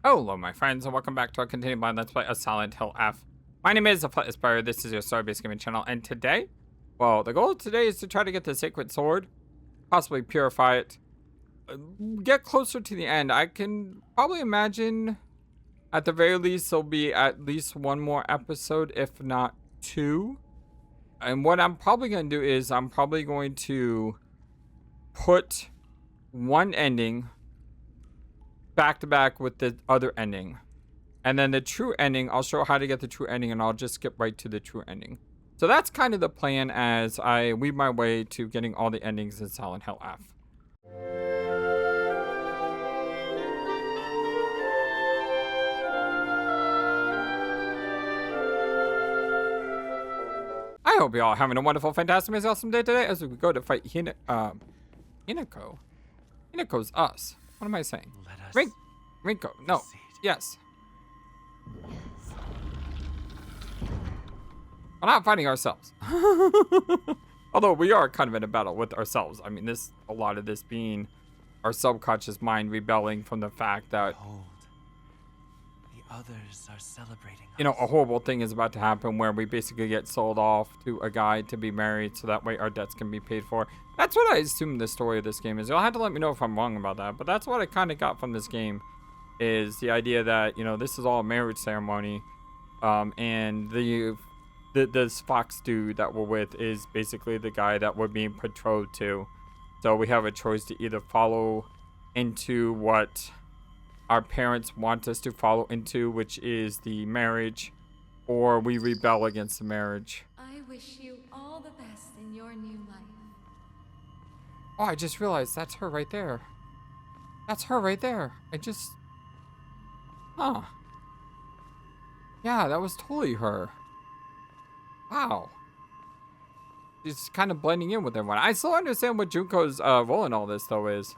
Hello, my friends, and welcome back to our continued blind Let's Play of Silent Hill F. My name is FlightlessBird. This is your story-based gaming channel, and today, well, the goal today is to try to get the sacred sword, possibly purify it, get closer to the end. I can probably imagine, at the very least, there'll be at least one more episode, if not two. And what I'm probably going to do is I'm probably going to put one ending back to back with the other ending, and then the true ending, I'll show how to get the true ending, and I'll just skip right to the true ending. So that's kind of the plan as I weave my way to getting all the endings in Silent Hill F. I hope you're all having a wonderful, fantastic, amazing, awesome day today as we go to fight Hinako. Hinako's us. What am I saying? Rinko. No. Yes. We're not fighting ourselves. Although we are kind of in a battle with ourselves. I mean, a lot of this being our subconscious mind rebelling from the fact that, Behold, the others are celebrating. you know, a horrible thing is about to happen where we basically get sold off to a guy to be married so that way our debts can be paid for. That's what I assume the story of this game is. You'll have to let me know if I'm wrong about that, but that's what I kind of got from this game, is the idea that, you know, this is all a marriage ceremony, and this fox dude that we're with is basically the guy that we're being betrothed to. So we have a choice to either follow into what our parents want us to follow into, which is the marriage, or we rebel against the marriage. I wish you all the best in your new life. Oh, I just realized that's her right there. That's her right there. Huh. Yeah, that was totally her. Wow. She's kind of blending in with everyone. I still understand what Junko's role in all this, though, is.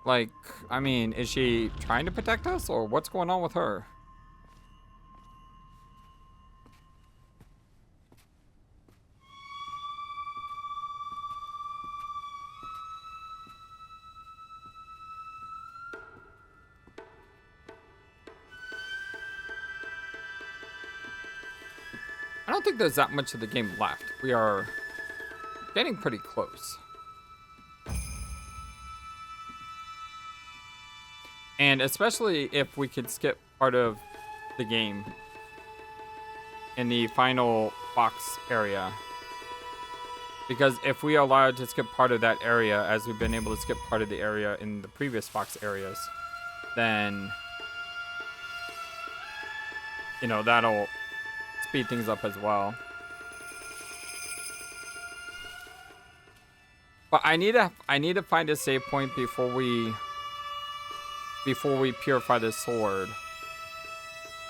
Like, I mean, is she trying to protect us, or what's going on with her? I don't think there's that much of the game left. We are getting pretty close. And especially if we could skip part of the game in the final box area. Because if we are allowed to skip part of that area, as we've been able to skip part of the area in the previous box areas, then, you know, that'll speed things up as well. But I need to find a save point before we purify this sword,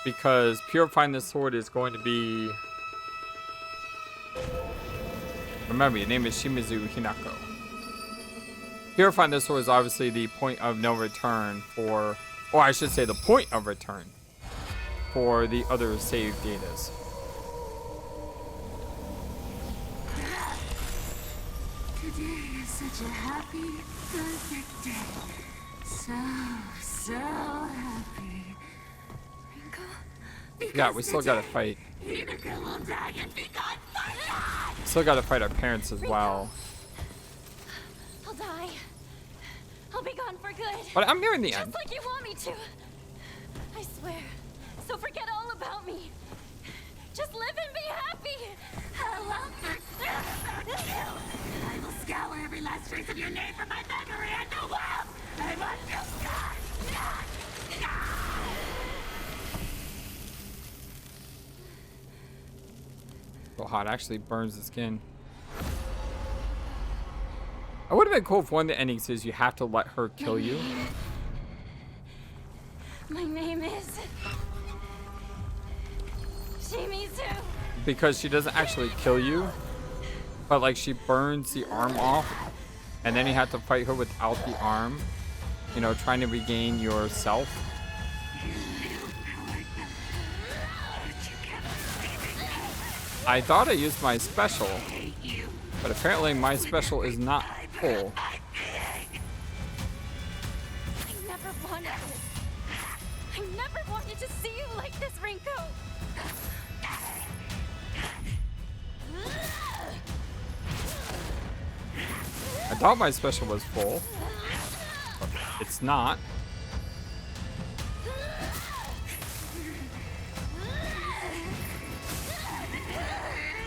because purifying this sword is going to be, remember, your name is Shimizu Hinako. Purifying this sword is obviously the point of no return for, or I should say the point of return for the other save datas. Today is such a happy, perfect day. So happy. Rinko? Yeah, we still gotta fight. Hinako will die and be gone for life. Still gotta fight our parents as well. I'll die. I'll be gone for good. But I'm nearing the Just end. like you want me to. I swear. So forget all about me. Just live and be happy. I will scour every last trace of your name from my memory and the world. I want you gone. So hot, actually burns the skin. It would have been cool if one of the endings is you have to let her kill you. My name is Shimizu. Because she doesn't actually kill you, but like she burns the arm off, and then you have to fight her without the arm, you know, trying to regain yourself. I thought I used my special, but apparently my special is not full. I never wanted this. I never wanted to see you like this, Rinko! I thought my special was full. But it's not.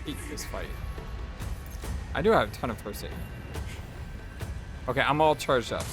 Eat this fight. I do have a ton of first aid. Okay, I'm all charged up.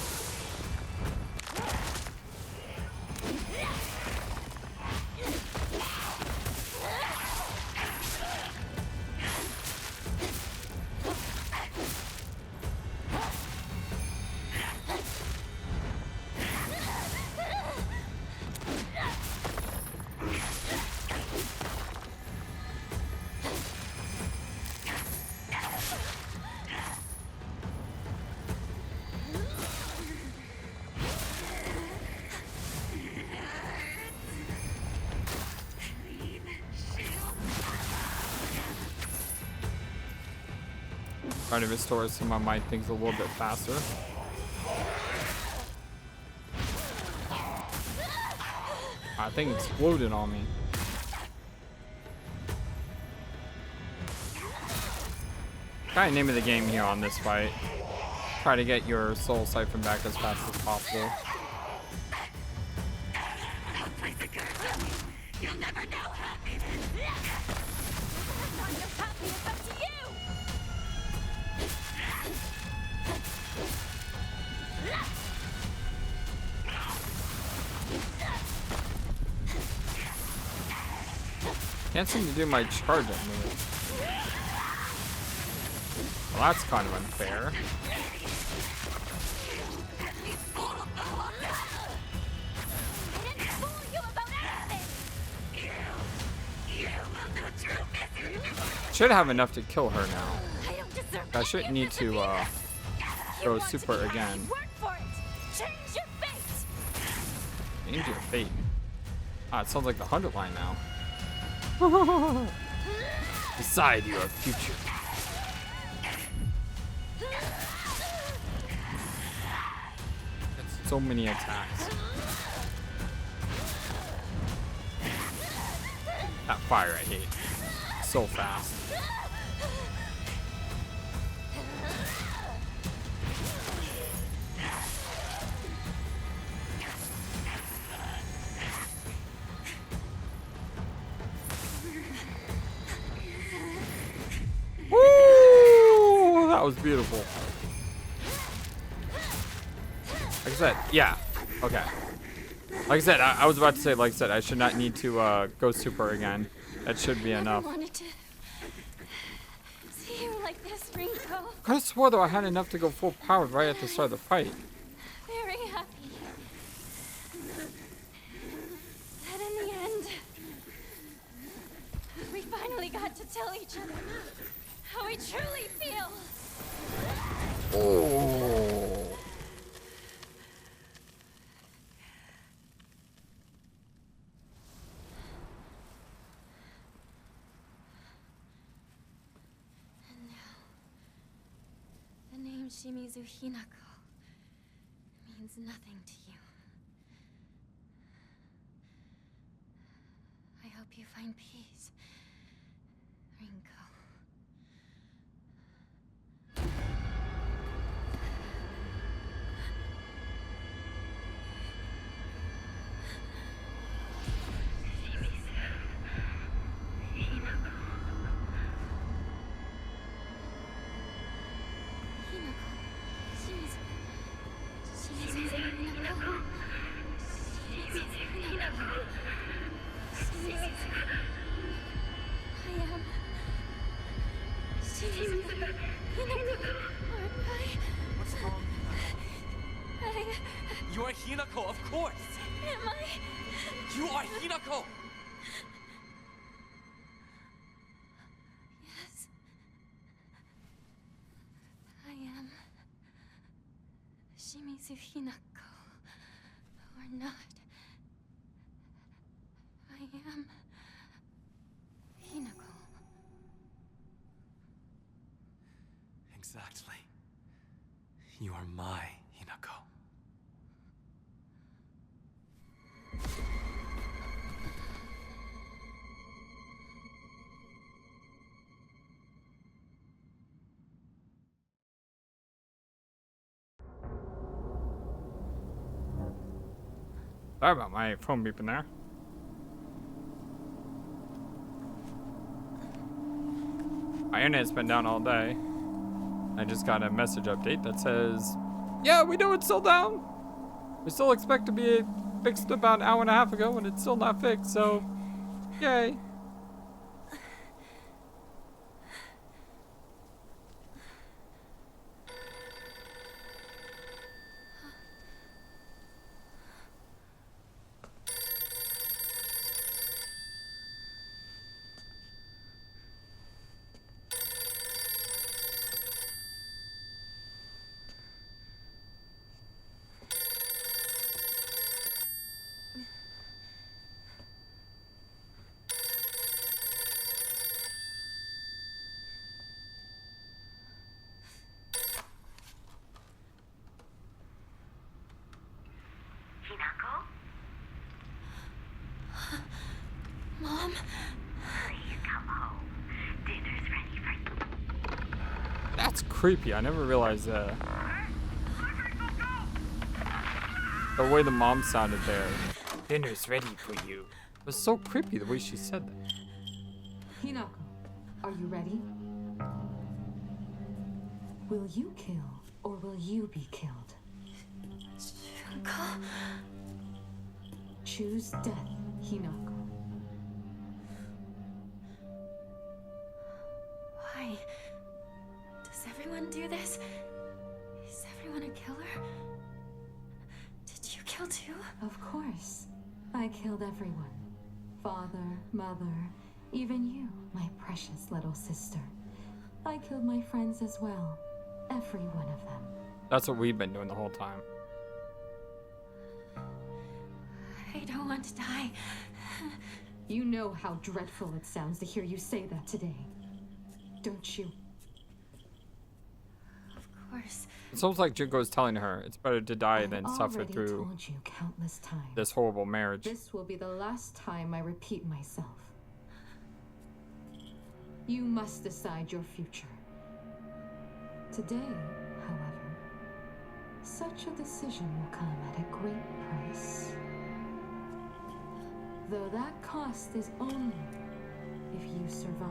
Trying to restore some of my things a little bit faster. I think exploded on me. Kind of name of the game here on this fight. Try to get your soul siphon back as fast as possible. You'll never know happiness. Not your happiness, up to you! Can't seem to do my charge up move. Well, that's kind of unfair. I didn't fool you about anything! Should have enough to kill her now. I don't deserve I shouldn't need to You go want to super be happy, again. Work for it! Change your fate! Change your fate. Ah, it sounds like the 100 line now. Decide your future. That's so many attacks. That fire I hate. So fast. Woo! That was beautiful. Like I said, yeah. Okay. Like I said, I was about to say, like I said, I should not need to go super again. That should be enough. I wanted to see you like this, Rinko. Could have swore though I had enough to go full power right at the start of the fight. Very happy. That in the end, we finally got to tell each other how we truly feel. Oh. And now, the name Shimizu Hinako means nothing to you. I hope you find peace, Rinko. Hinako. Shimizu. Shimizu Hinako. Shimizu Hinako. Shimizu. I am Shimizu Hinako. What's wrong? I You are Hinako, of course! am I? You are Hinako! Yes. I am Shimizu Hinako. Or not. I am Hinako. Exactly. You are my Hinako. Sorry about my phone beeping there. My internet's been down all day. I just got a message update that says, yeah, we know it's still down. We still expect to be fixed about an hour and a half ago, and it's still not fixed, so yay. Hinako? Mom? Please come home. Dinner's ready for you. That's creepy. I never realized that. The way the mom sounded there. Dinner's ready for you. It was so creepy the way she said that. Hinako, are you ready? Will you kill or will you be killed? Junko? Choose death, Hinako. Why? Does everyone do this? Is everyone a killer? Did you kill too? Of course. I killed everyone. Father, mother, even you, my precious little sister. I killed my friends as well. Every one of them. That's what we've been doing the whole time. I don't want to die. You know how dreadful it sounds to hear you say that today. Don't you? Of course. It's almost like Junko's telling her it's better to die than I've suffer already through told you countless times. this horrible marriage. This will be the last time I repeat myself. You must decide your future. Today, however, such a decision will come at a great price. Though that cost is only if you survive.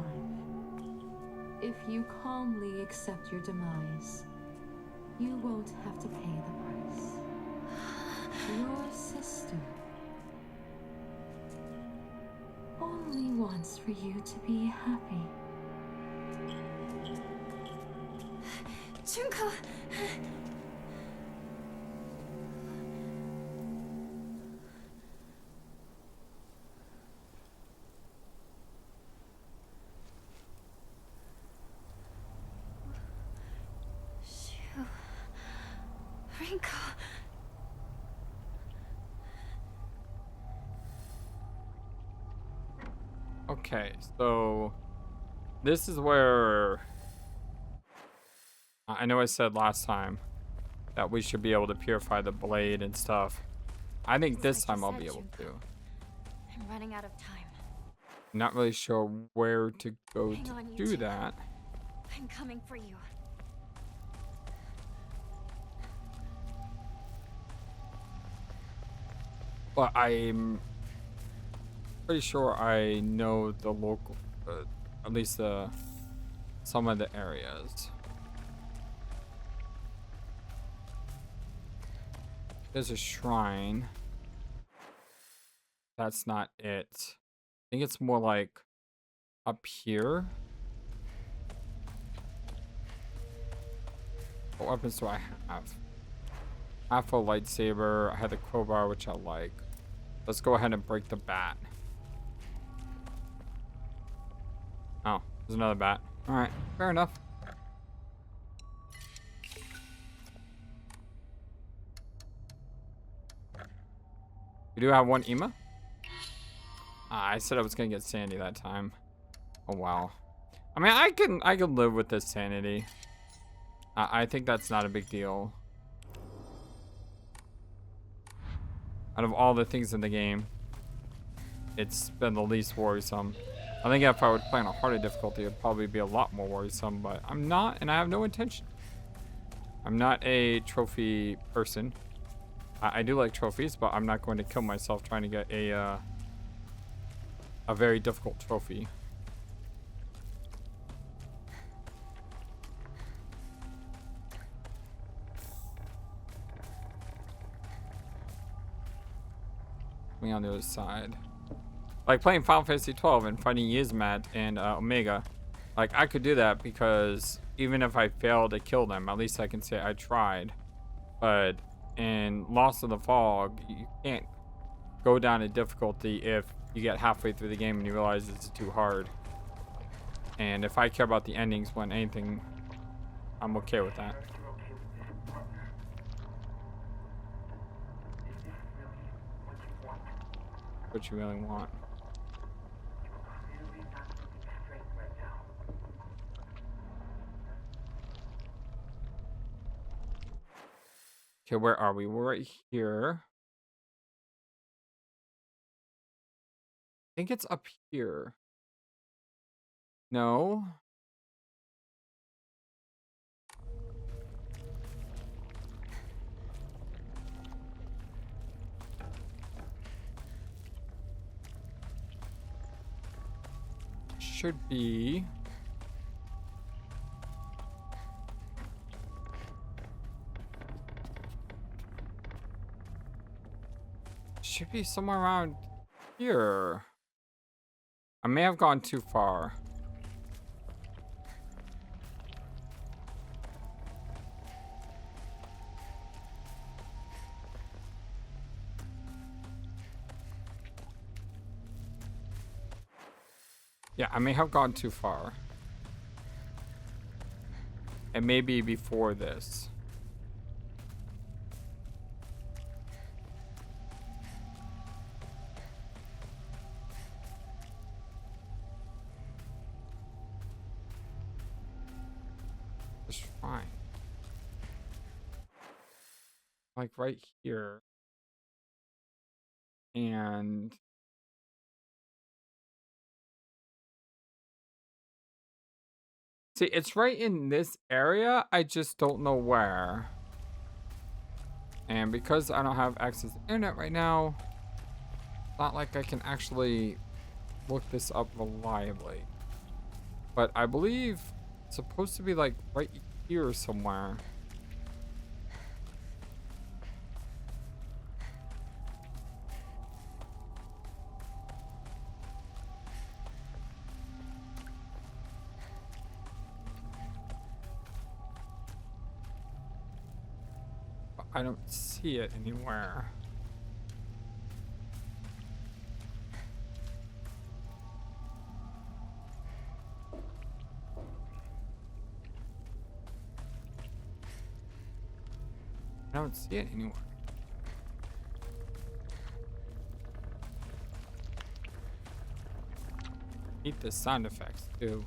If you calmly accept your demise, you won't have to pay the price. Your sister only wants for you to be happy. Junko! Rinko. Okay, so this is where I know I said last time that we should be able to purify the blade and stuff. I think this Just like time you I'll said, be able to. Junko. I'm running out of time. Not really sure where to go Hang to on, you do two. that. I'm coming for you. But I'm pretty sure I know the local, at least some of the areas. There's a shrine. That's not it. I think it's more like up here. What weapons do I have? Half a lightsaber. I had the crowbar, which I like. Let's go ahead and break the bat. Oh, there's another bat. Alright, fair enough. We do have one Ema. I said I was gonna get Sandy that time. Oh wow. I mean, I can live with this sanity. I think that's not a big deal. Out of all the things in the game, it's been the least worrisome. I think if I would play on a harder difficulty, it'd probably be a lot more worrisome, but I'm not, and I have no intention. I'm not a trophy person. I do like trophies, but I'm not going to kill myself trying to get a very difficult trophy. Me on the other side. Like playing Final Fantasy 12 and fighting Yizmat and Omega. Like, I could do that because even if I fail to kill them, at least I can say I tried. But in Lost in the Fog, you can't go down in difficulty if you get halfway through the game and you realize it's too hard. And if I care about the endings when anything, I'm okay with that. What you really want. Okay, where are we? We're right here. I think it's up here. No. Should be. Should be somewhere around here. I may have gone too far. Yeah, I may have gone too far. It may be before this. It's fine. Like right here. And see, it's right in this area. I just don't know where. And because I don't have access to internet right now, it's not like I can actually look this up reliably. But I believe it's supposed to be like right here somewhere. But I don't see it anywhere. I don't see it anywhere. Need the sound effects too.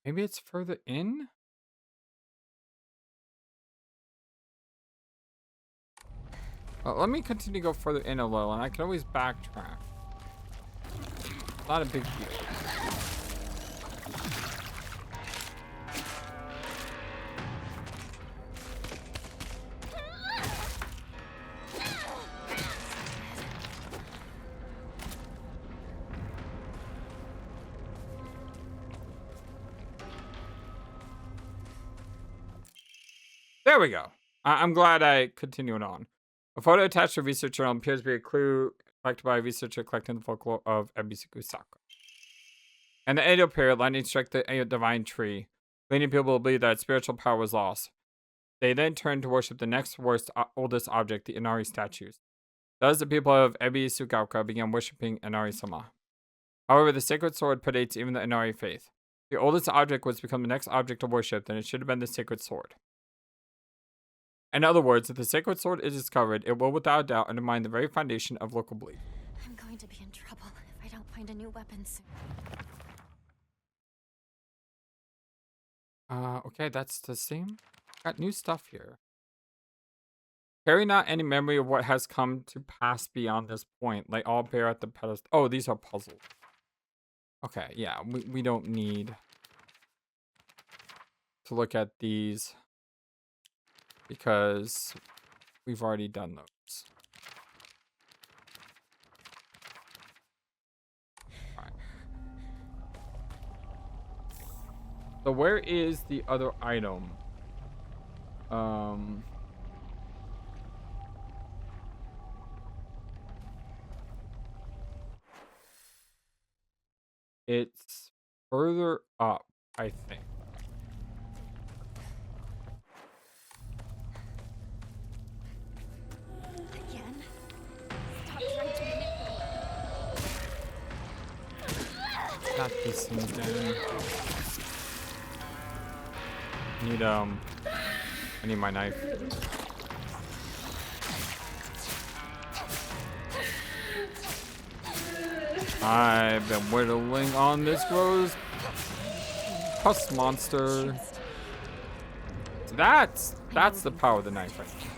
Maybe it's further in? Well, let me continue to go further in a little, and I can always backtrack. Not a big deal. There we go. I'm glad I continued on. A photo attached to a research journal appears to be a clue collected by a researcher collecting the folklore of Ebisugaoka. In the Edo period, lightning struck the divine tree, leading people to believe that spiritual power was lost. They then turned to worship the next oldest object, the Inari statues. Thus, the people of Ebisugaoka began worshipping Inari-sama. However, the sacred sword predates even the Inari faith. The oldest object was to become the next object of worship, then it should have been the sacred sword. In other words, if the sacred sword is discovered, it will without doubt undermine the very foundation of local belief. I'm going to be in trouble if I don't find a new weapon soon. Okay, that's the same. Got new stuff here. Carry not any memory of what has come to pass beyond this point. Lay all bare at the pedestal. Oh, these are puzzles. Okay, yeah, we don't need to look at these. because we've already done those. All right. So where is the other item? It's further up, I think. Again? Stop trying to manipulate. Got this thing down. I need my knife. I've been whittling on this rose pus monster. So that's the power of the knife right there.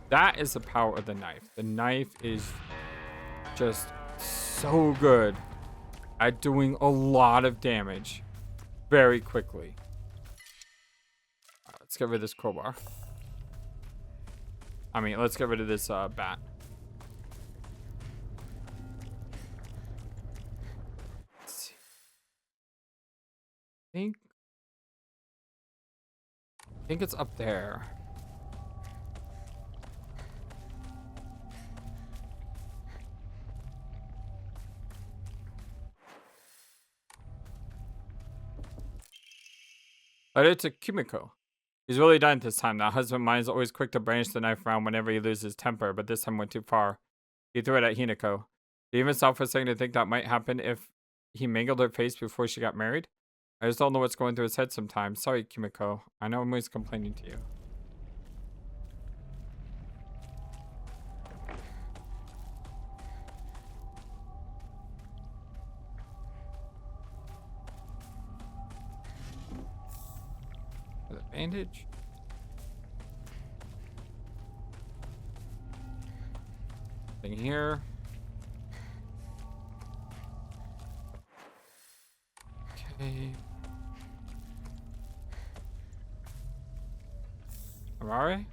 That is the power of the knife. The knife is just so good at doing a lot of damage very quickly. Let's get rid of this crowbar. I mean, let's get rid of this bat. Let's see. I think it's up there. Letter to Kimiko. He's really done it this time. That husband of mine is always quick to brandish the knife around whenever he loses temper, but this time went too far. He threw it at Hinako. Did he even stop for a second to think that might happen if he mangled her face before she got married? I just don't know what's going through his head sometimes. Sorry, Kimiko. I know I'm always complaining to you. The bandage. Thing here. Okay. Amare?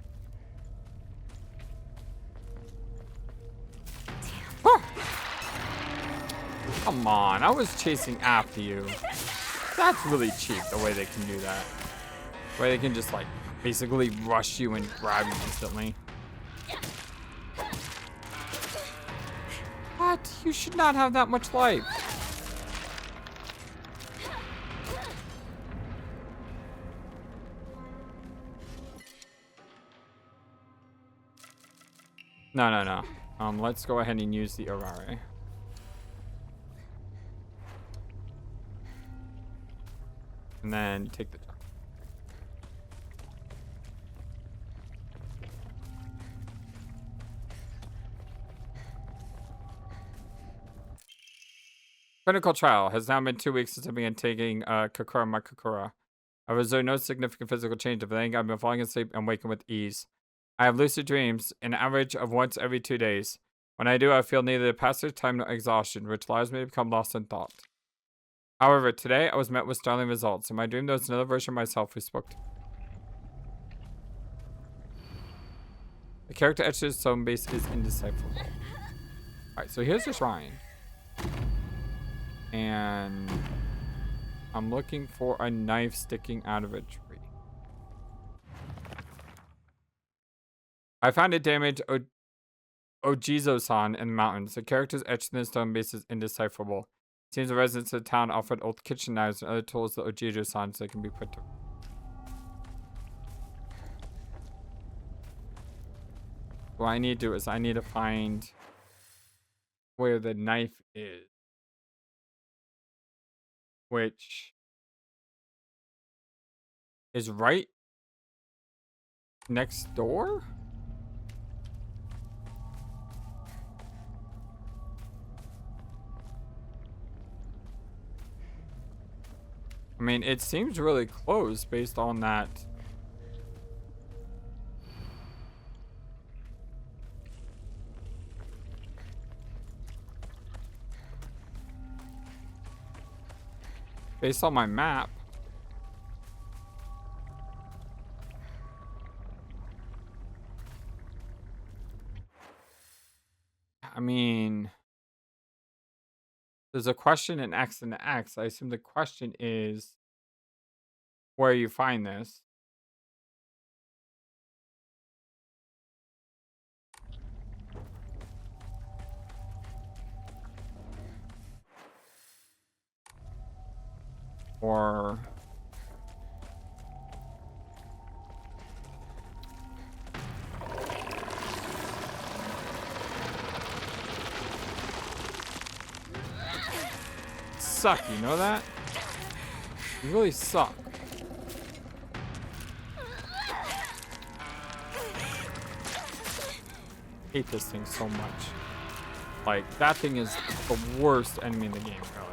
Ah! Come on, I was chasing after you. That's really cheap the way they can do that. Where they can just like basically rush you and grab you instantly. What? You should not have that much life. No. Let's go ahead and use the Arare. And then take the clinical trial has now been 2 weeks since I've been taking Kakura Makakura. I've observed no significant physical change. If anything, I've been falling asleep and waking with ease. I have lucid dreams, an average of once every 2 days. When I do, I feel neither the passage of time nor exhaustion, which allows me to become lost in thought. However, today I was met with startling results. In my dream, there was another version of myself who spoke to me. The character etched to his stone base is indecipherable. Alright, so here's the shrine. And I'm looking for a knife sticking out of a tree. I found a damaged Ojizo-san in the mountains. The characters etched in the stone base is indecipherable. It seems the residents of the town offered old kitchen knives and other tools to Ojizo-san so they can be put to. What I need to do is I need to find where the knife is. Which is right next door? I mean, it seems really close based on that. Based on my map. I mean, there's a question in X and X. I assume the question is where you find this. Or suck, you know that? You really suck. Hate this thing so much. Like, that thing is the worst enemy in the game, really.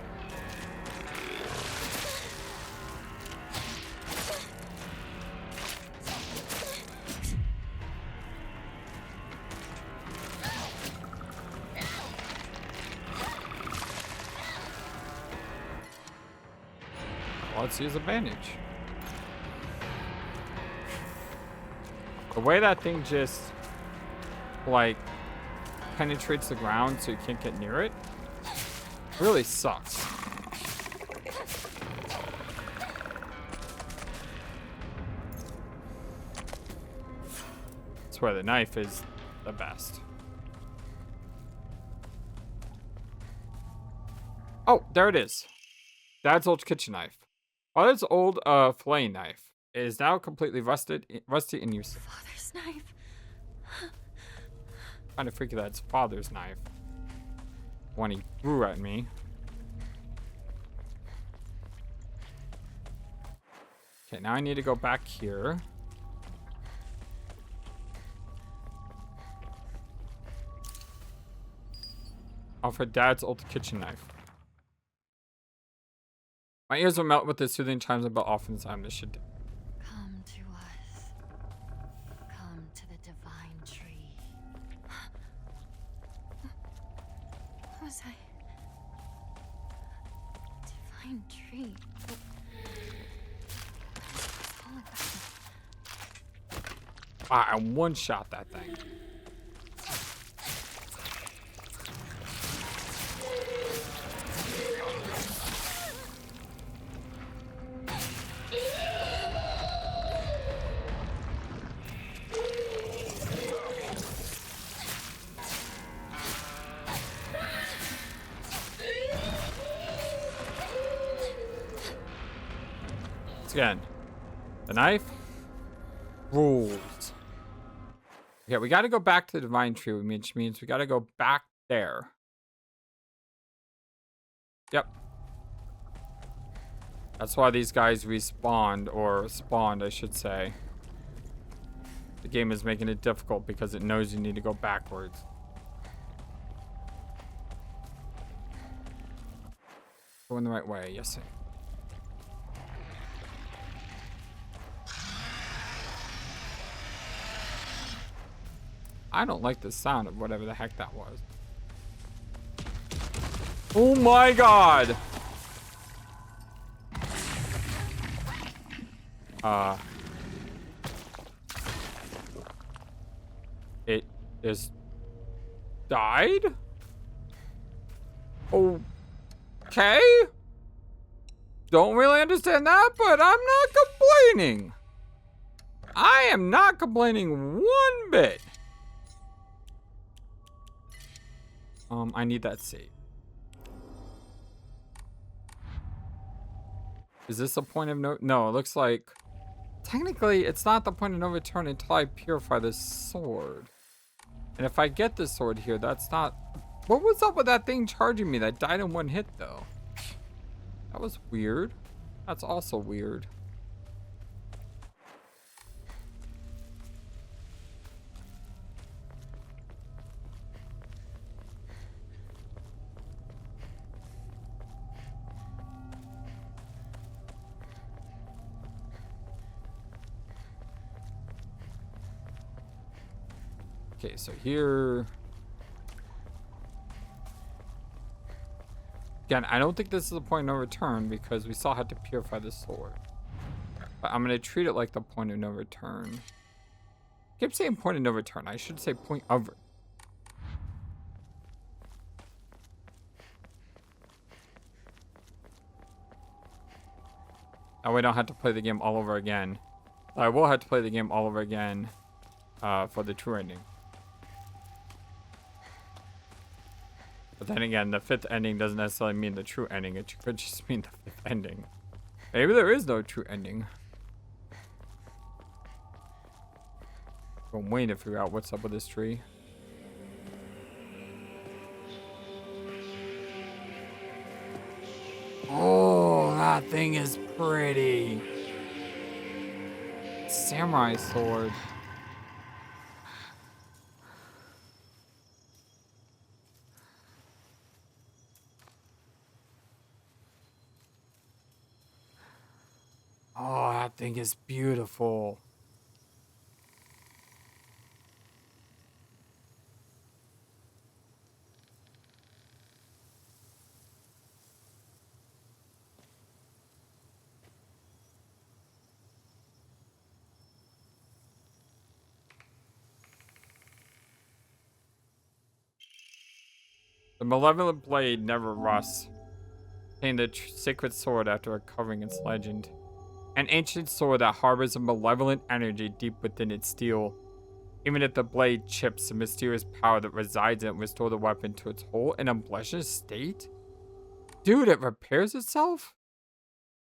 Let's use a bandage. The way that thing just, like, penetrates the ground so you can't get near it really sucks. That's where the knife is the best. Oh, there it is. Dad's old kitchen knife. Father's old filleting knife is now completely rusty and useless. Father's knife. Kind of freaky that it's father's knife. When he threw at me. Okay, now I need to go back here. Offer Dad's old kitchen knife. My ears will melt with the soothing chimes about often time this should do. Come to us. Come to the divine tree. What was I? Divine tree. I one-shot that thing. Again, the knife rules. Okay, we got to go back to the divine tree, which means we got to go back there. Yep. That's why these guys respawned, or spawned, I should say. The game is making it difficult because it knows you need to go backwards. Going the right way, yes, sir. I don't like the sound of whatever the heck that was. Oh my god! It is died? Okay. Don't really understand that, but I'm not complaining. I am not complaining one bit. I need that seat. Is this a point of no, it looks like technically it's not the point of no return until I purify this sword. And if I get this sword here, that's not... What was up with that thing charging me that died in one hit though? That was weird. That's also weird. Okay, so here... Again, I don't think this is the point of no return because we still had to purify the sword. But I'm going to treat it like the point of no return. I keep saying point of no return. I should say point of. Now we don't have to play the game all over again. I will have to play the game all over again for the true ending. But then again, the 5th ending doesn't necessarily mean the true ending. It could just mean the 5th ending. Maybe there is no true ending. I'm waiting to figure out what's up with this tree. Oh, that thing is pretty. Samurai sword. Oh, that thing is beautiful. The malevolent blade never rusts. Obtain the sacred sword after recovering its legend. An ancient sword that harbors a malevolent energy deep within its steel. Even if the blade chips, the mysterious power that resides in it restores the weapon to its whole and unblemished state? Dude, it repairs itself?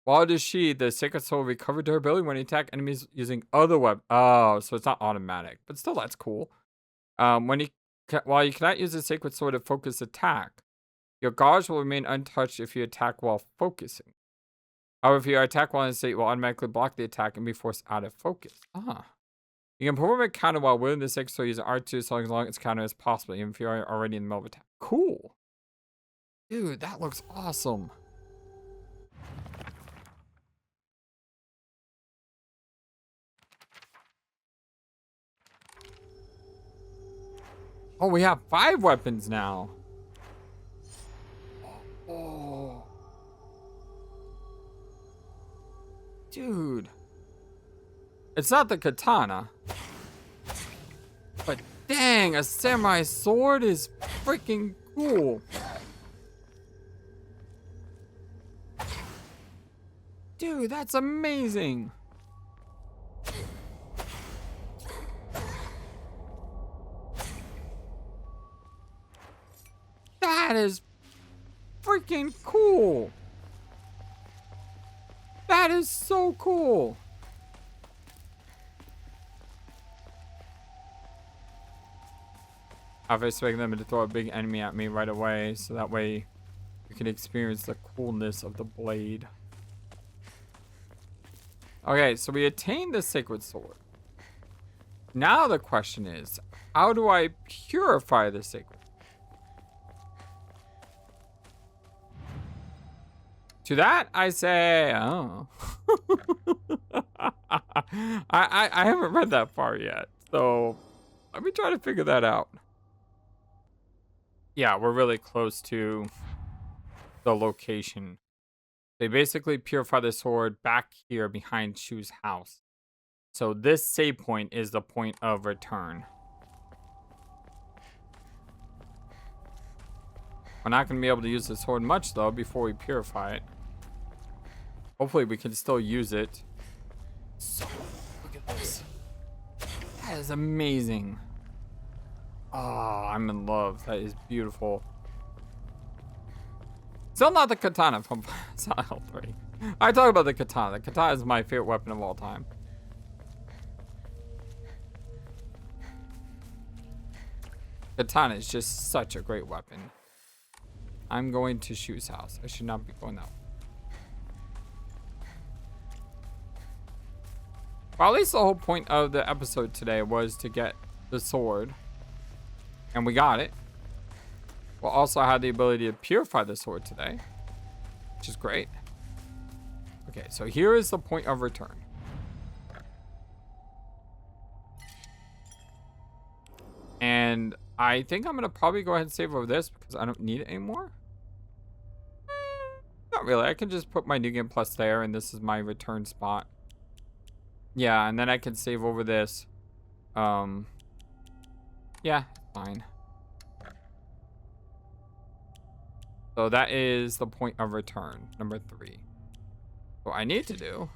While the sheath, the sacred sword recover durability when you attack enemies using other weapons. Oh, so it's not automatic. But still, that's cool. While you cannot use the sacred sword to focus attack, your gauge will remain untouched if you attack while focusing. However, if you attack while in state, it will automatically block the attack and be forced out of focus. You can perform a counter while wielding the sacred sword using R2 so long as counter as possible, even if you are already in the middle of attack. Cool. Dude, that looks awesome. Oh, we have 5 weapons now. Oh. Dude. It's not the katana. But dang, a samurai sword is freaking cool. Dude, that's amazing. That is freaking cool. That is so cool. I've expected them to throw a big enemy at me right away, so that way you can experience the coolness of the blade. Okay, so we attained the sacred sword. Now the question is, how do I purify the sacred? To that, I say, oh. I haven't read that far yet, so let me try to figure that out. Yeah, we're really close to the location. They basically purify the sword back here behind Shu's house. So this save point is the point of return. We're not going to be able to use the sword much, though, before we purify it. Hopefully we can still use it. So, look at this. That is amazing. Oh, I'm in love. That is beautiful. Still not the katana from Silent Hill 3. I talk about the katana. The katana is my favorite weapon of all time. Katana is just such a great weapon. I'm going to Shu's house. I should not be going out. Well, at least the whole point of the episode today was to get the sword. And we got it. We'll also have the ability to purify the sword today, which is great. Okay, so here is the point of return. And I think I'm going to probably go ahead and save over this because I don't need it anymore. Not really. I can just put my New Game Plus there, and this is my return spot. Yeah, and then I can save over this. Yeah, fine. So that is the point of return, number 3. What I need to do,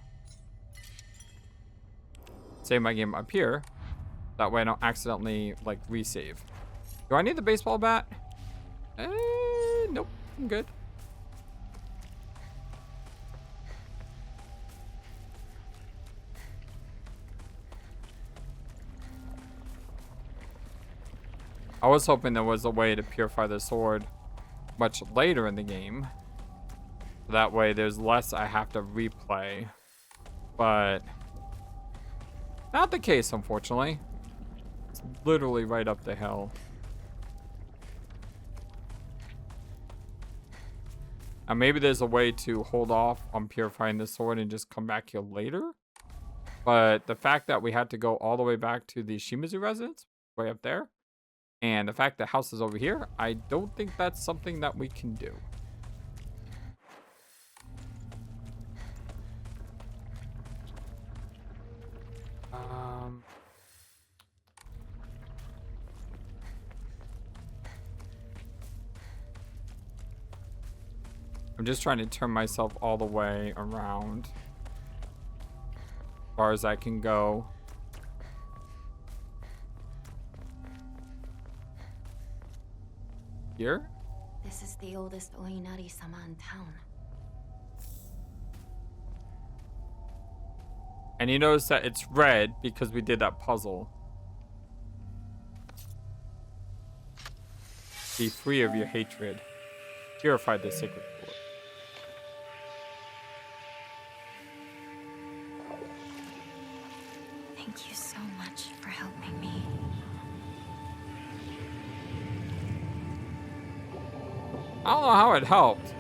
save my game up here. That way I don't accidentally, like, resave. Do I need the baseball bat? Nope, I'm good. I was hoping there was a way to purify the sword much later in the game. That way there's less I have to replay. But not the case, unfortunately. It's literally right up the hill. And maybe there's a way to hold off on purifying the sword and just come back here later. But the fact that we had to go all the way back to the Shimizu Residence, way up there, and the fact the house is over here, I don't think that's something that we can do. I'm just trying to turn myself all the way around as far as I can go. Here? This is the oldest Oinari-sama in town. And you notice that it's red because we did that puzzle. Be free of your hatred. Purify the sacred sword. Thank you so much for helping me. I don't know how it helped.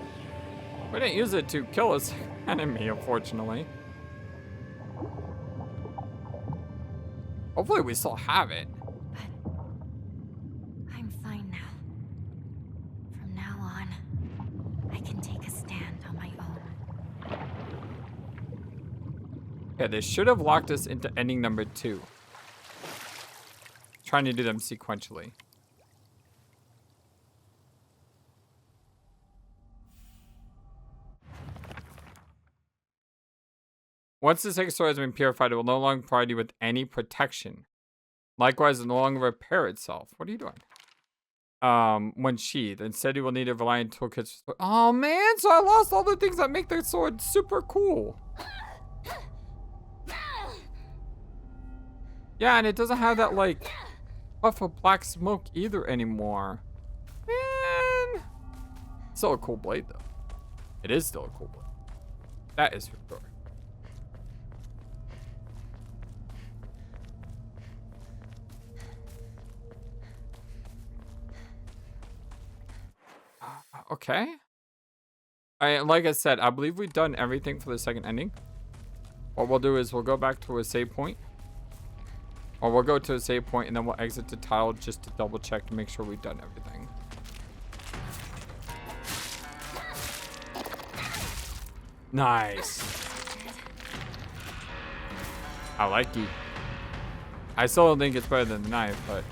We didn't use it to kill this enemy, unfortunately. Hopefully we still have it. But I'm fine now. From now on, I can take a stand on my own. Yeah, they should have locked us into ending number 2. Trying to do them sequentially. Once the sacred sword has been purified, it will no longer provide you with any protection. Likewise, it will no longer repair itself. What are you doing? When sheathed. Instead, you will need to rely on toolkits. Oh man, so I lost all the things that make the sword super cool. Yeah, and it doesn't have that, like, puff of black smoke either anymore. Man. Still a cool blade, though. It is still a cool blade. That is for sure. Okay. Like I said, I believe we've done everything for the second ending. What we'll do is we'll go back to a save point. Or we'll go to a save point and then we'll exit the tile just to double check to make sure we've done everything. Nice. I like you. I still don't think it's better than the knife, but...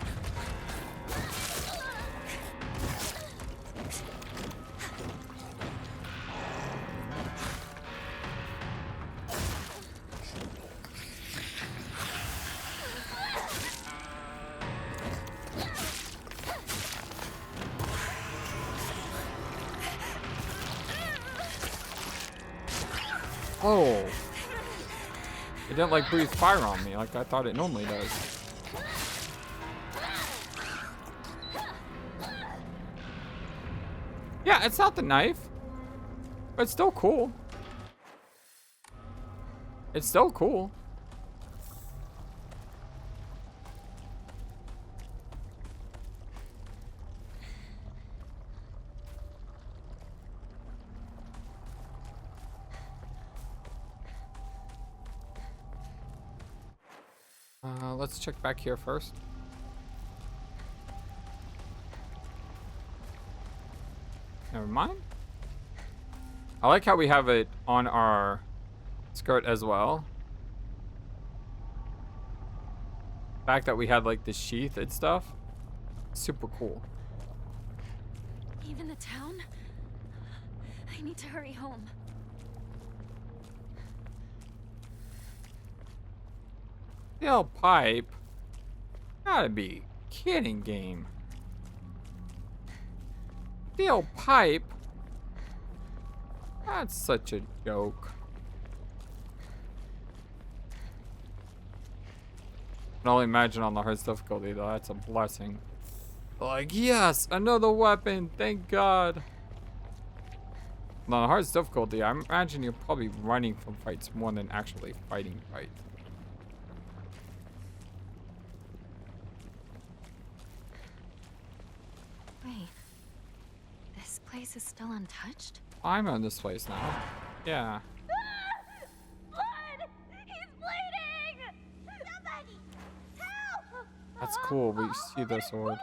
Oh. It didn't like breathe fire on me like I thought it normally does. Yeah, it's not the knife. But it's still cool. It's still cool. Let's check back here first. Never mind. I like how we have it on our skirt as well. The fact that we had like the sheath and stuff. Super cool. Even the town? I need to hurry home. Steel pipe? Gotta be kidding, game. Steel pipe? That's such a joke. I can only imagine on the hardest difficulty though, that's a blessing. Like, yes, another weapon, thank God. On the hardest difficulty, I imagine you're probably running from fights more than actually fighting fights. Wait. This place is still untouched? I'm on this place now. Yeah. Blood! He's bleeding! Somebody! Help! That's cool. We see the sword.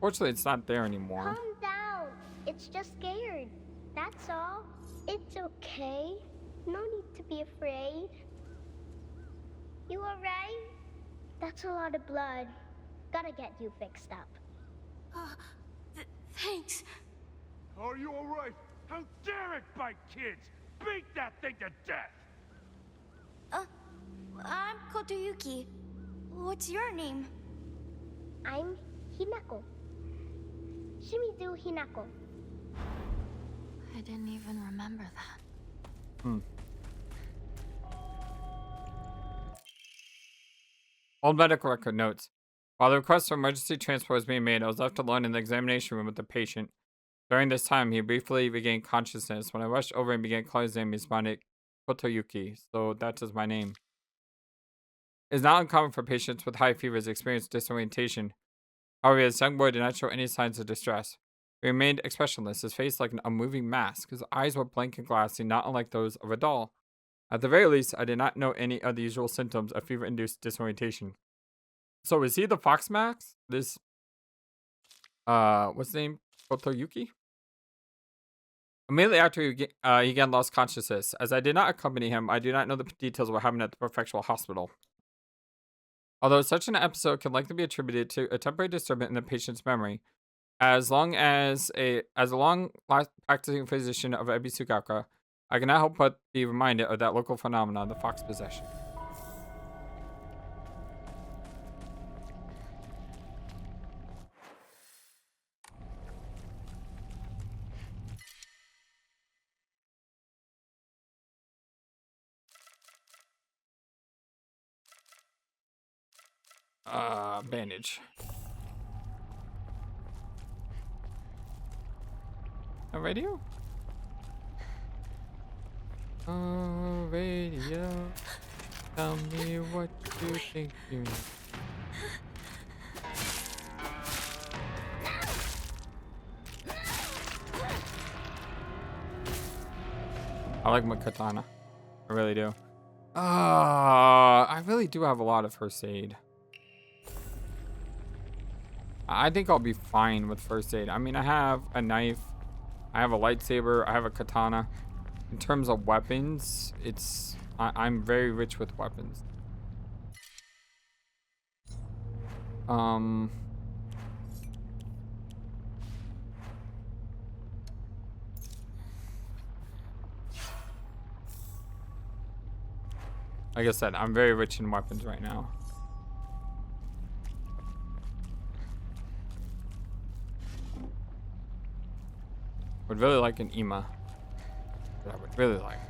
Fortunately, it's not there anymore. Calm down. It's just scared. That's all. It's okay. No need to be afraid. You alright? That's a lot of blood. Gotta get you fixed up. Thanks. Are you alright? How dare it bite kids? Beat that thing to death! I'm Kotoyuki. What's your name? I'm Hinako. Shimizu Hinako. I didn't even remember that. Old medical record notes. While the request for emergency transport was being made, I was left alone in the examination room with the patient. During this time, he briefly regained consciousness. When I rushed over and began calling his name, he responded, Kotoyuki. So that is my name. It is not uncommon for patients with high fevers to experience disorientation. However, this young boy did not show any signs of distress. He remained expressionless, his face like a moving mask. His eyes were blank and glassy, not unlike those of a doll. At the very least, I did not know any of the usual symptoms of fever-induced disorientation. So is he the Fox Max? This, what's his name? Kotoyuki? Immediately after he again lost consciousness. As I did not accompany him, I do not know the details of what happened at the prefectural hospital. Although such an episode can likely be attributed to a temporary disturbance in the patient's memory, as a long practicing physician of Ebisugaoka, I cannot help but be reminded of that local phenomenon, the fox possession. Bandage. A radio? Oh, radio. Tell me what you think you need. I like my katana. I really do. I really do have a lot of first aid. I think I'll be fine with first aid. I mean, I have a knife, I have a lightsaber, I have a katana. In terms of weapons, I'm very rich with weapons. Like I said, I'm very rich in weapons right now. Would really like an EMA. That I would really like.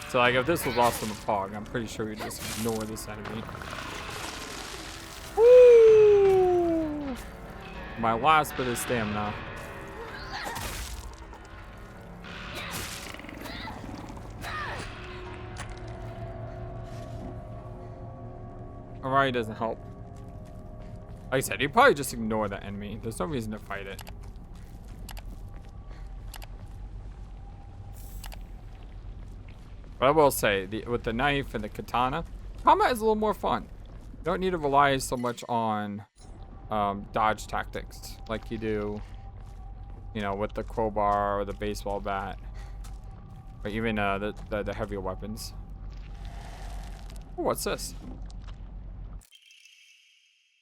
So like if this was lost in the fog, I'm pretty sure we'd just ignore this enemy. Woo! My last bit of stamina. Alright, doesn't help. Like I said, you probably just ignore that enemy. There's no reason to fight it. But I will say, with the knife and the katana, combat is a little more fun. You don't need to rely so much on dodge tactics like you do, you know, with the crowbar or the baseball bat, or even the heavier weapons. Ooh, what's this?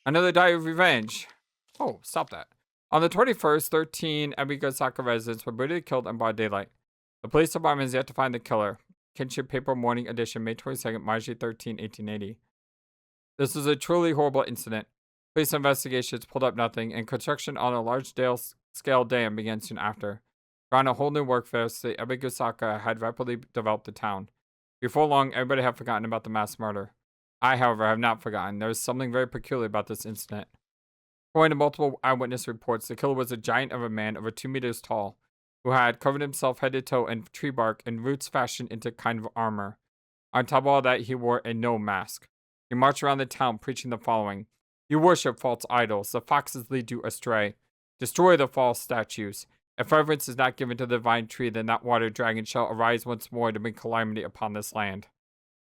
Another die of revenge. Oh, stop that. On the 21st, 13 Ebisugaoka residents were brutally killed in broad daylight. The police department is yet to find the killer. Kinship Paper Morning Edition, May 22nd, March 13, 1880. This was a truly horrible incident. Police investigations pulled up nothing, and construction on a large-scale dam began soon after. Around a whole new workforce, the Ebisugaoka had rapidly developed the town. Before long, everybody had forgotten about the mass murder. I, however, have not forgotten. There was something very peculiar about this incident. According to multiple eyewitness reports, the killer was a giant of a man over 2 meters tall, who had covered himself head to toe in tree bark and roots fashioned into kind of armor. On top of all that, he wore a no mask. He marched around the town preaching the following: "You worship false idols. The foxes lead you astray. Destroy the false statues. If reverence is not given to the divine tree, then that water dragon shall arise once more to bring calamity upon this land."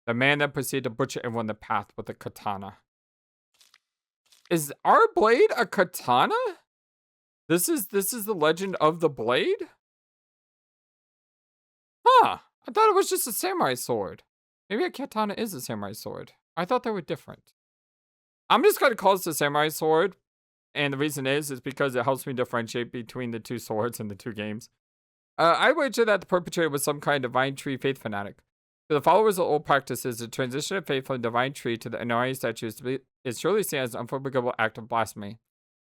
The man then proceeded to butcher everyone in the path with a katana. Is our blade a katana? This is the legend of the blade? Huh. I thought it was just a samurai sword. Maybe a katana is a samurai sword. I thought they were different. I'm just going to call this a samurai sword. And the reason is because it helps me differentiate between the two swords in the two games. I wager that the perpetrator was some kind of divine tree faith fanatic. To the followers of old practices, the transition of faith from the divine tree to the Inari statues is surely seen as an unforgivable act of blasphemy.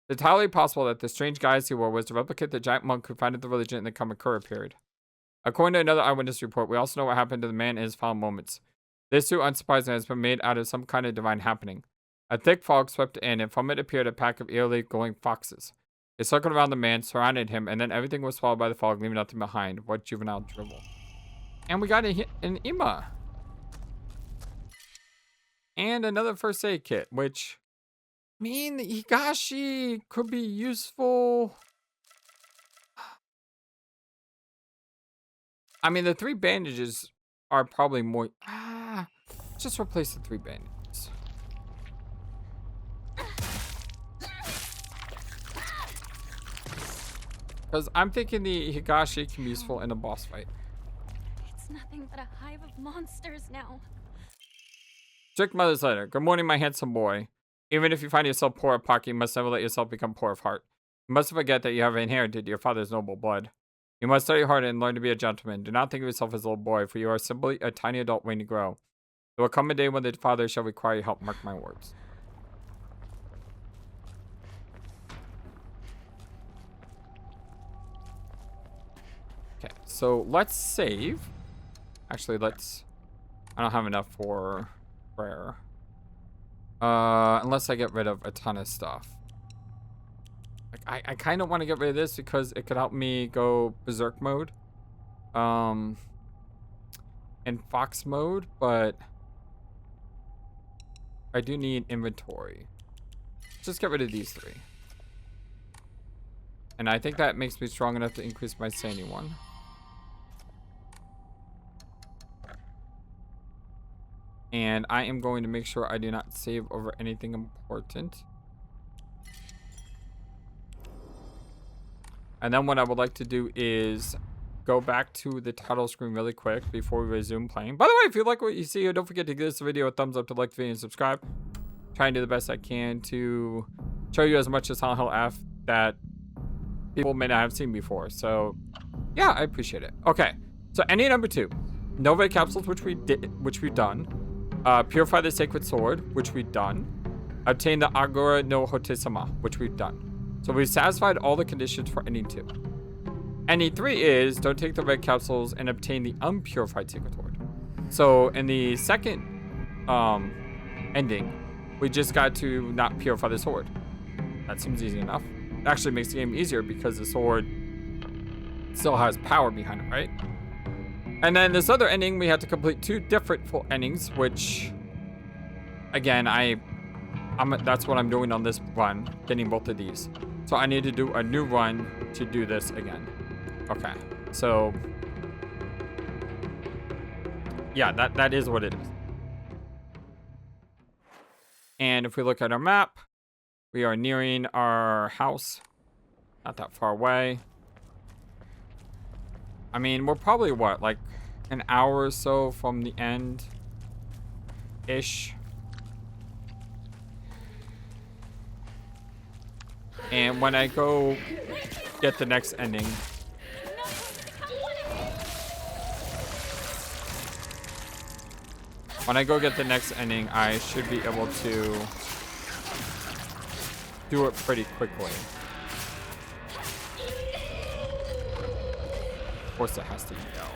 It's entirely possible that the strange guise he wore was to replicate the giant monk who founded the religion in the Kamakura period. According to another eyewitness report, we also know what happened to the man in his final moments. This too, unsurprisingly, has been made out of some kind of divine happening. A thick fog swept in, and from it appeared a pack of eerily glowing foxes. They circled around the man, surrounded him, and then everything was swallowed by the fog, leaving nothing behind. What juvenile dribble. And we got an Ima. And another first aid kit, which, I mean, the Higashi could be useful. I mean, the 3 bandages are probably more. Just replace the 3 bandages. Because I'm thinking the Higashi can be useful in a boss fight. It's nothing but a hive of monsters now. Strict mother's letter. Good morning, my handsome boy. Even if you find yourself poor of pocket, you must never let yourself become poor of heart. You must forget that you have inherited your father's noble blood. You must study hard and learn to be a gentleman. Do not think of yourself as a little boy, for you are simply a tiny adult waiting to grow. There will come a day when the father shall require your help. Mark my words. Okay, so let's save. Actually, I don't have enough for prayer. Unless I get rid of a ton of stuff. Like, I kind of want to get rid of this because it could help me go berserk mode. And fox mode, but I do need inventory. Just get rid of these 3. And I think that makes me strong enough to increase my sanity 1. And I am going to make sure I do not save over anything important. And then what I would like to do is go back to the title screen really quick before we resume playing. By the way, if you like what you see here, don't forget to give this video a thumbs up, to like the video and subscribe. Try and do the best I can to show you as much as Silent Hill F that people may not have seen before. So yeah, I appreciate it. Okay, so ending number 2. Nova capsules, which we've done. Purify the Sacred Sword, which we've done. Obtain the Agora no Hotesama, which we've done. So we've satisfied all the conditions for ending 2. Ending 3 is don't take the red capsules and obtain the unpurified Sacred Sword. So in the second ending, we just got to not purify the sword. That seems easy enough. It actually makes the game easier because the sword still has power behind it, right? And then this other ending, we had to complete 2 different full endings, which, again, that's what I'm doing on this run, getting both of these. So I need to do a new run to do this again. Okay, so Yeah, that is what it is. And if we look at our map, we are nearing our house. Not that far away. I mean, we're probably what, like an hour or so from the end ish. And when I go get the next ending, I should be able to do it pretty quickly. Of course it has to yell.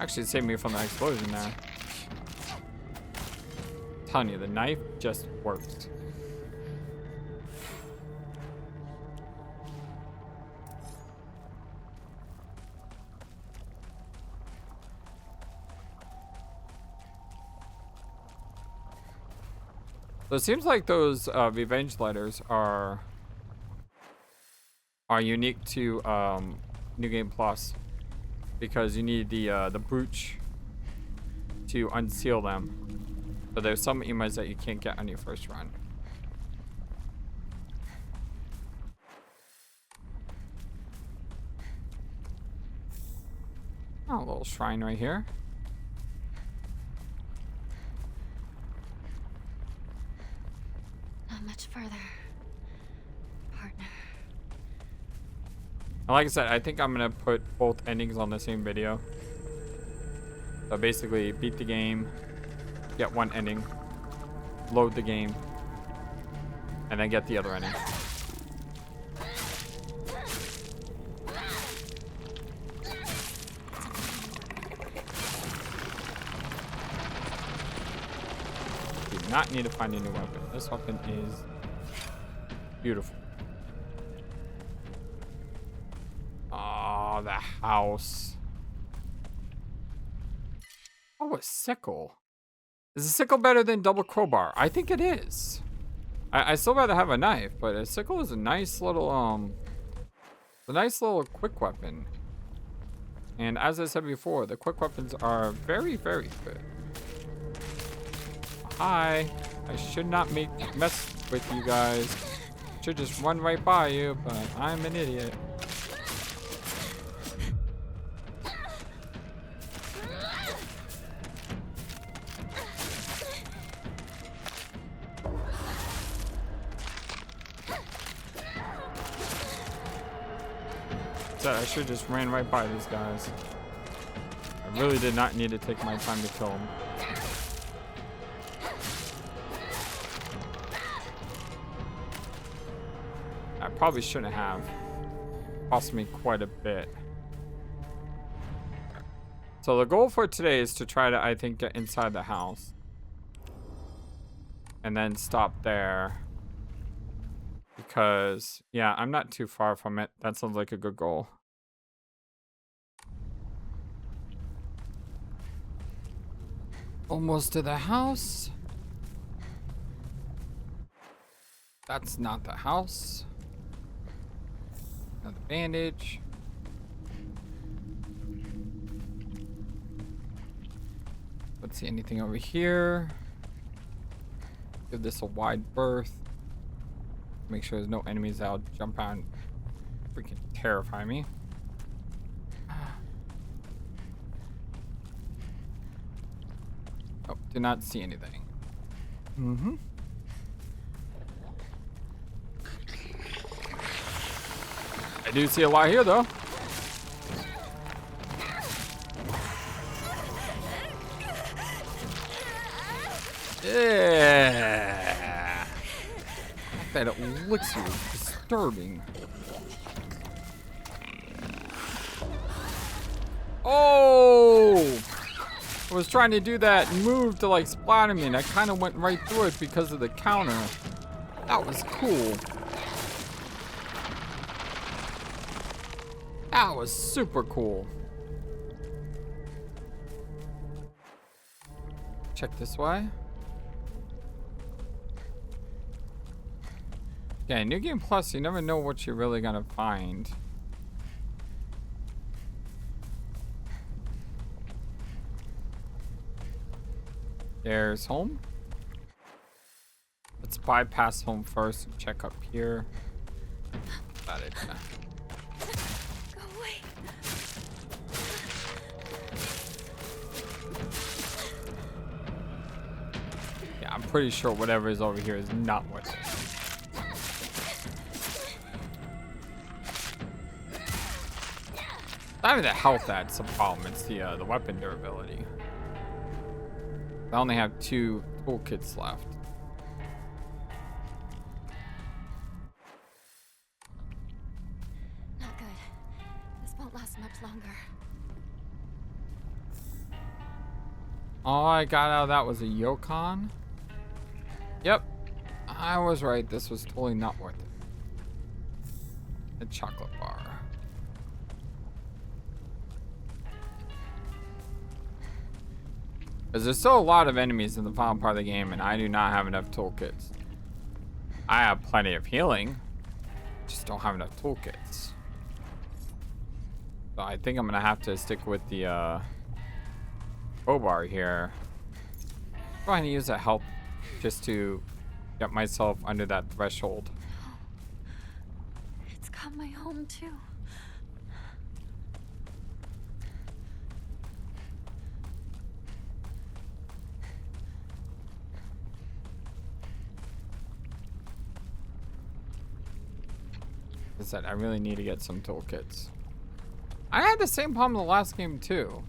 Actually, it saved me from the explosion there. I'm telling you, the knife just works. So it seems like those revenge letters are unique to New Game Plus, because you need the brooch to unseal them. So there's some emotes that you can't get on your first run. Oh, a little shrine right here. Not much further, partner. And like I said, I think I'm gonna put both endings on the same video. So basically, beat the game, get one ending, load the game, and then get the other ending. Do not need to find a new weapon. This weapon is beautiful. Oh, the house. Oh, a sickle. Is a sickle better than double crowbar? I think it is. I still rather have a knife, but a sickle is a nice little quick weapon. And as I said before, the quick weapons are very, very good. Hi. I should not mess with you guys. Should just run right by you, but I'm an idiot. I should just ran right by these guys. I really did not need to take my time to kill them. I probably shouldn't have. Cost me quite a bit. So the goal for today is to try to, I think, get inside the house. And then stop there. Because, yeah, I'm not too far from it. That sounds like a good goal. Almost to the house. That's not the house. Another bandage. Let's see anything over here. Give this a wide berth. Make sure there's no enemies that'll jump out and freaking terrify me. Oh, did not see anything. Mm-hmm. I do see a lot here, though. Yeah. That it licks you is disturbing. Oh! I was trying to do that move to like splatter me, and I kind of went right through it because of the counter. That was cool. That was super cool. Check this way. Yeah, New Game Plus, you never know what you're really gonna find. There's home. Let's bypass home first and check up here. Got it. Go away. Yeah, I'm pretty sure whatever is over here is not worth it. Not even the health that's a problem, it's the weapon durability. I only have 2 toolkits left. Not good. This won't last much longer. All I got out of that was a Yokon. Yep, I was right. This was totally not worth it. A chocolate bar. Because there's still a lot of enemies in the final part of the game, and I do not have enough toolkits. I have plenty of healing, just don't have enough toolkits. So I think I'm gonna have to stick with the crowbar here. I'm trying to use that health just to get myself under that threshold. It's got my home too. I said I really need to get some toolkits. I had the same problem in the last game too.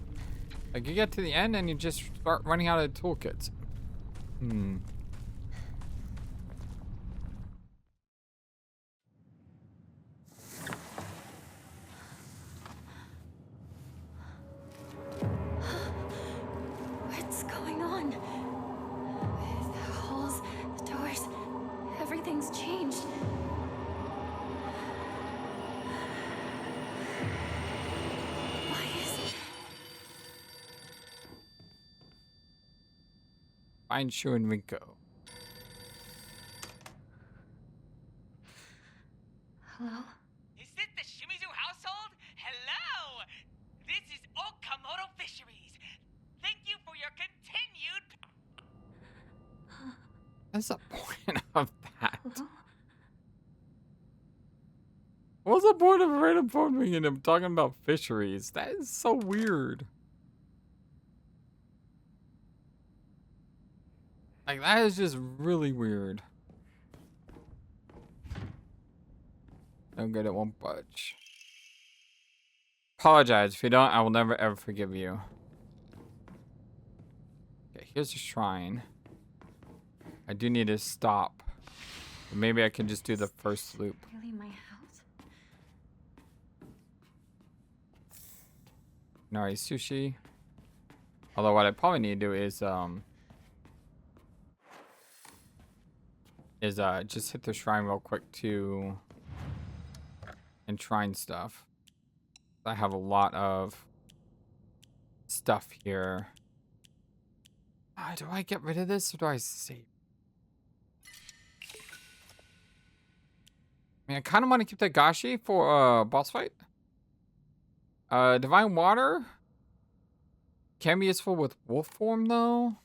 Like you get to the end and you just start running out of toolkits. What's going on? The halls, the doors, everything's changed. Why is... Find Shu and Rinko. Hello? Is it the Shimizu household? Hello! This is Okamoto Fisheries. Thank you for your continued... What's the point of that? Hello? What's the point of a random phone ringing and him talking about fisheries? That is so weird. Like, that is just really weird. No good, it won't budge. Apologize. If you don't, I will never ever forgive you. Okay, here's the shrine. I do need to stop. But maybe I can just do the first loop. Really my house? Nari sushi. Although what I probably need to do is just hit the shrine real quick to enshrine stuff. I have a lot of stuff here. Do I get rid of this or do I save? I mean, I kind of want to keep that gashi for boss fight. Divine water can be useful with wolf form though.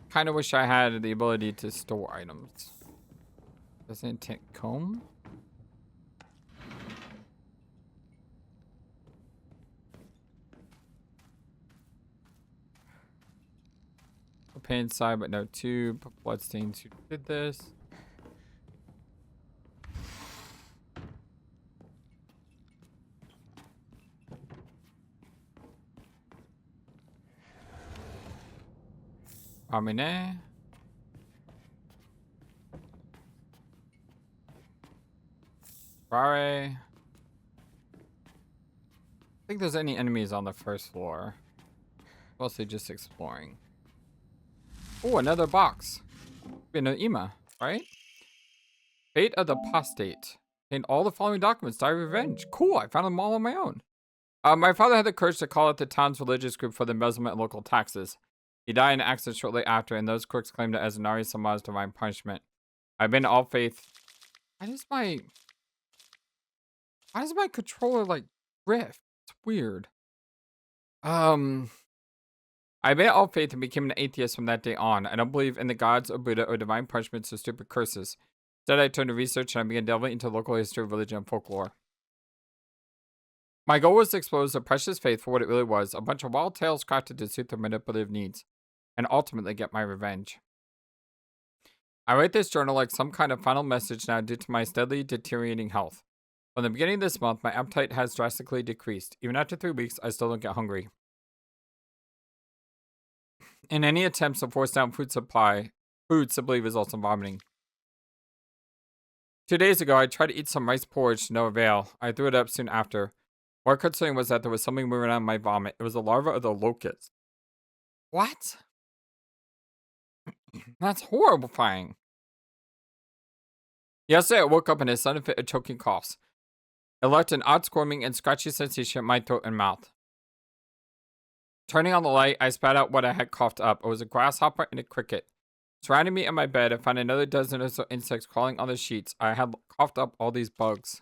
Kind of wish I had the ability to store items. Doesn't take comb? Pain inside, but no tube. Bloodstains who did this. Amine. Rare. I think there's any enemies on the first floor. Mostly just exploring. Oh, another box. Another Ima, right? Fate of the Apostate. Contained all the following documents. Diary of Revenge. Cool, I found them all on my own. My father had the courage to call out the town's religious group for the embezzlement of local taxes. He died in an accident shortly after, and those crooks claimed it as Nari Sama's divine punishment. I've been all faith. Why does my controller like drift? It's weird. I abandoned all faith and became an atheist from that day on. I don't believe in the gods or Buddha or divine punishments or stupid curses. Instead, I turned to research and I began delving into local history, religion, and folklore. My goal was to expose the precious faith for what it really was, a bunch of wild tales crafted to suit their manipulative needs, and ultimately get my revenge. I write this journal like some kind of final message now due to my steadily deteriorating health. From the beginning of this month, my appetite has drastically decreased. Even after 3 weeks, I still don't get hungry. In any attempts to force down food simply results in vomiting. 2 days ago, I tried to eat some rice porridge to no avail. I threw it up soon after. More concerning was that there was something moving around my vomit. It was the larva of the locust. What? That's horrifying. Yesterday, I woke up in a sudden fit of choking coughs. It left an odd squirming and scratchy sensation in my throat and mouth. Turning on the light, I spat out what I had coughed up. It was a grasshopper and a cricket. Surrounding me in my bed, I found another dozen or so insects crawling on the sheets. I had coughed up all these bugs.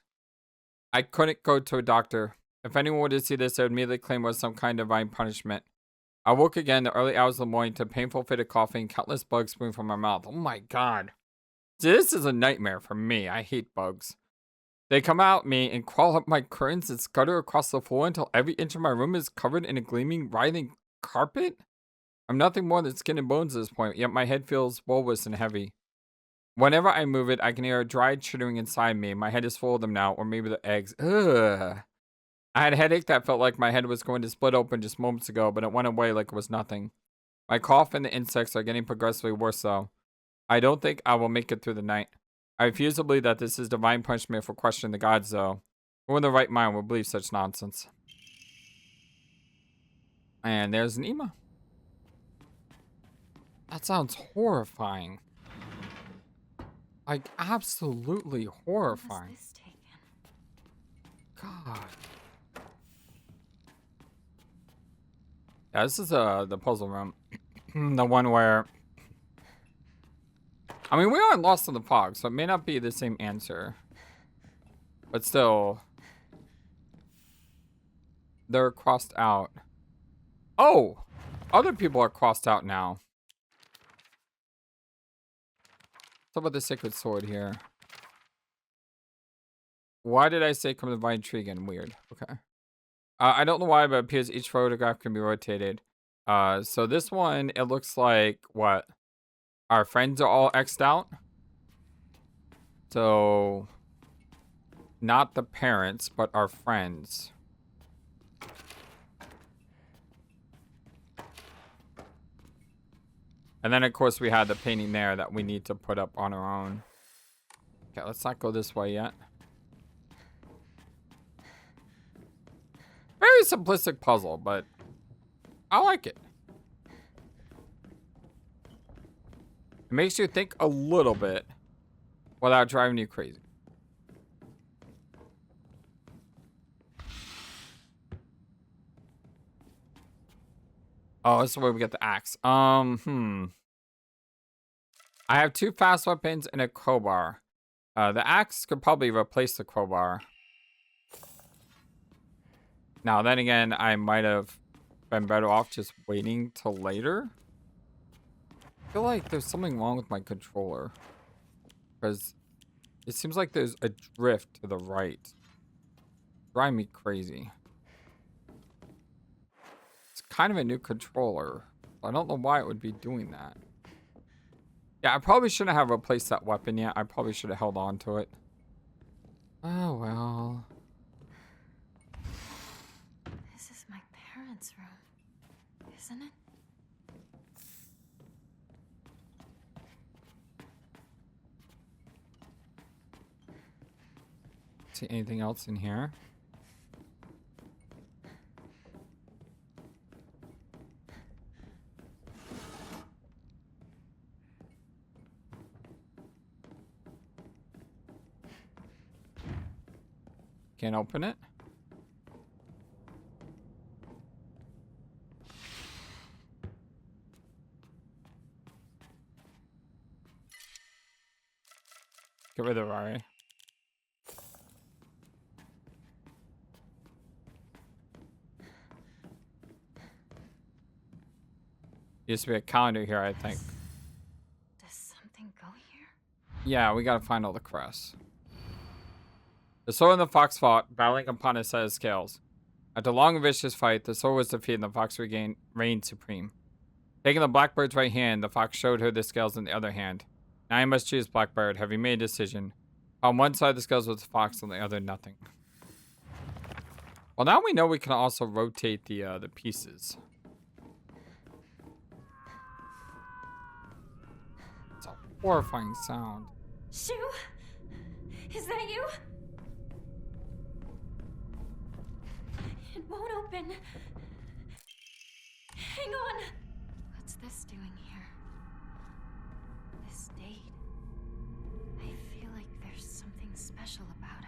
I couldn't go to a doctor. If anyone were to see this, they would immediately claim it was some kind of divine punishment. I woke again in the early hours of the morning to a painful fit of coughing, countless bugs spewing from my mouth. Oh my god. This is a nightmare for me. I hate bugs. They come out me and crawl up my curtains and scutter across the floor until every inch of my room is covered in a gleaming, writhing carpet? I'm nothing more than skin and bones at this point, yet my head feels bulbous and heavy. Whenever I move it, I can hear a dried chittering inside me. My head is full of them now, or maybe the eggs. Ugh. I had a headache that felt like my head was going to split open just moments ago, but it went away like it was nothing. My cough and the insects are getting progressively worse, though. I don't think I will make it through the night. I refuse to believe that this is divine punishment for questioning the gods, though. Who in the right mind would believe such nonsense? And there's an Ema. That sounds horrifying. Like, absolutely horrifying. God. Yeah, this is the puzzle room. The one where... I mean, we aren't lost in the fog, so it may not be the same answer. But still... They're crossed out. Oh! Other people are crossed out now. What about the sacred sword here? Why did I say come to the vine tree again? Weird. Okay. I don't know why, but it appears each photograph can be rotated. So this one, it looks like, what? Our friends are all X'd out. So, not the parents, but our friends. And then, of course, we had the painting there that we need to put up on our own. Okay, let's not go this way yet. Very simplistic puzzle, but I like it. It makes you think a little bit without driving you crazy. Oh, this is where we get the axe. I have 2 fast weapons and a crowbar. The axe could probably replace the crowbar. Now, then again, I might have been better off just waiting till later. I feel like there's something wrong with my controller. Because it seems like there's a drift to the right. Drive me crazy. It's kind of a new controller. I don't know why it would be doing that. Yeah, I probably shouldn't have replaced that weapon yet. I probably should have held on to it. Oh, well. This is my parents' room, isn't it? See anything else in here? Can't open it. Get rid of Rari. Used to be a calendar here, I think. Does something go here? Yeah, we gotta find all the crests. The sword and the fox fought, battling upon a set of scales. After a long and vicious fight, the sword was defeated and the fox reigned supreme. Taking the blackbird's right hand, the fox showed her the scales in the other hand. Now you must choose, Blackbird. Have you made a decision? On one side, the scales was the fox, on the other, nothing. Well, now we know we can also rotate the pieces. It's a horrifying sound. Shu? Is that you? It won't open. Hang on. What's this doing here? This date. I feel like there's something special about it.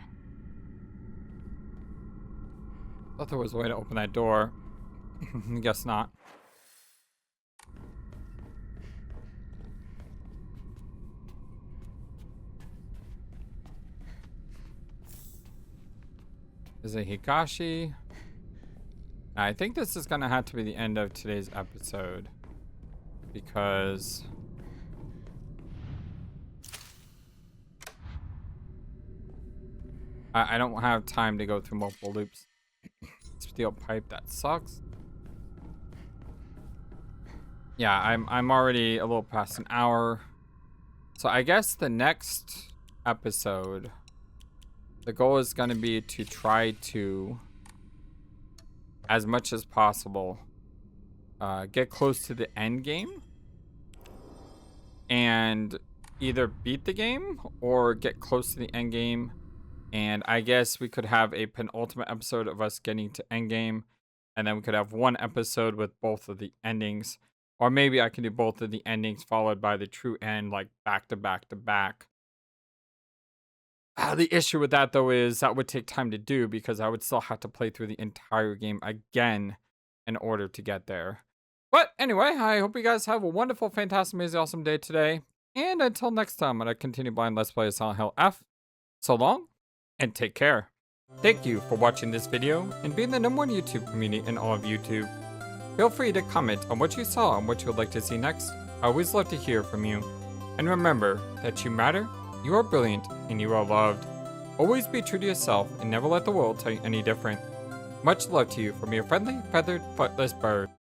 Thought there was a way to open that door. Guess not. Is it Higashi? I think this is gonna have to be the end of today's episode because I don't have time to go through multiple loops. Steel pipe, that sucks. Yeah, I'm already a little past an hour. So I guess the next episode, the goal is going to be to try to, as much as possible, get close to the end game and either beat the game or get close to the end game. And I guess we could have a penultimate episode of us getting to end game, and then we could have one episode with both of the endings, or maybe I can do both of the endings followed by the true end, like back to back to back. The issue with that, though, is that would take time to do because I would still have to play through the entire game again in order to get there. But anyway, I hope you guys have a wonderful, fantastic, amazing, awesome day today. And until next time, I'm going to continue playing Let's Play Silent Hill F. So long, and take care. Thank you for watching this video and being the #1 YouTube community in all of YouTube. Feel free to comment on what you saw and what you would like to see next. I always love to hear from you. And remember that you matter, you are brilliant, and you are loved. Always be true to yourself and never let the world tell you any different. Much love to you from your friendly, feathered, flightless bird.